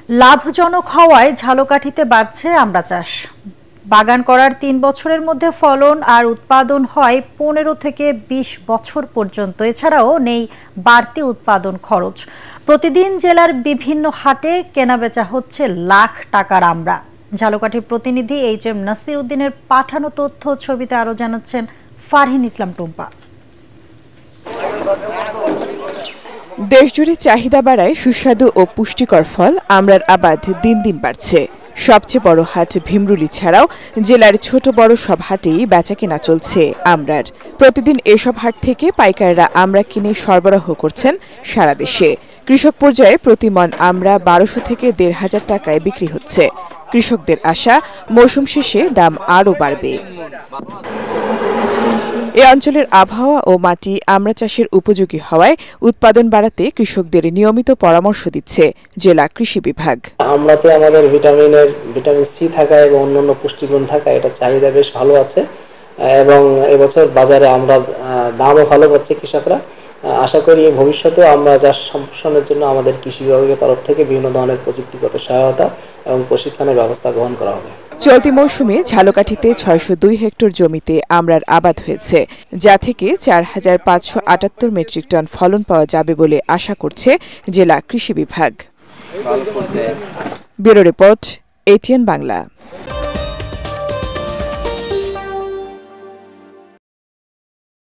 লাভজনক হওয়ায় ঝালকাঠিতে বাড়ছে আমড়া চাষ। বাগান করার ৩ বছরের মধ্যে ফলন আর উৎপাদন হয় ১৫ থেকে ২০ বছর পর্যন্ত। এছাড়াও নেই বাড়তি উৎপাদন খরচ। প্রতিদিন জেলার বিভিন্ন হাটে কেনাবেচা হচ্ছে লাখ টাকার আমড়া। ঝালকাঠির প্রতিনিধি HM নাসির উদ্দিনের পাঠানো তথ্য ছবিতে আরো জানাচ্ছেন ফারহিন ইসলাম টুম্পা। দেশজুড়ে চাহিদা বাড়ায় সুস্বাদু ও পুষ্টিকর ফল আমড়ার আবাদ দিন দিন বাড়ছে। সবচেয়ে বড় হাট ভীমরুলি ছাড়াও জেলার ছোট বড় সব হাটেই বেচাকেনা চলছে আমড়ার। প্রতিদিন এসব হাট থেকে পাইকাররা আমড়া কিনে সরবরাহ করছেন সারা দেশে। কৃষক পর্যায়ে প্রতি মণ আমড়া ১২০০ থেকে ১৫০০ টাকায় বিক্রি হচ্ছে। কৃষকদের আশা মৌসুম শেষে দাম আরও বাড়বে। এ অঞ্চলের আবহাওয়া ও মাটি আমড়া চাষের উপযোগী হওয়ায় উৎপাদন বাড়াতে কৃষকদের নিয়মিত পরামর্শ দিচ্ছে জেলা কৃষি বিভাগ। আমড়াতে আমাদের ভিটামিন সি থাকা এবং অন্যান্য পুষ্টিগুণ থাকা, এটা চাহিদা বেশ ভালো আছে এবং এবছর বাজারে আমরা দামও ভালো পাচ্ছে কৃষকরা। আশা করি ভবিষ্যতে আমরা চাষ সম্প্রসারণের জন্য আমাদের কৃষি বিভাগের তরফ থেকে বিভিন্ন ধরনের প্রযুক্তিগত সহায়তা এবং প্রশিক্ষণের ব্যবস্থা গ্রহণ করা হবে। চলতি মৌসুমে ঝালকাঠিতে ৬০২ হেক্টর জমিতে আমড়ার আবাদ হয়েছে, যা থেকে ৪৫৭৮ মেট্রিক টন ফলন পাওয়া যাবে বলে আশা করছে জেলা কৃষি বিভাগ। Bureau report, ATN Bangla.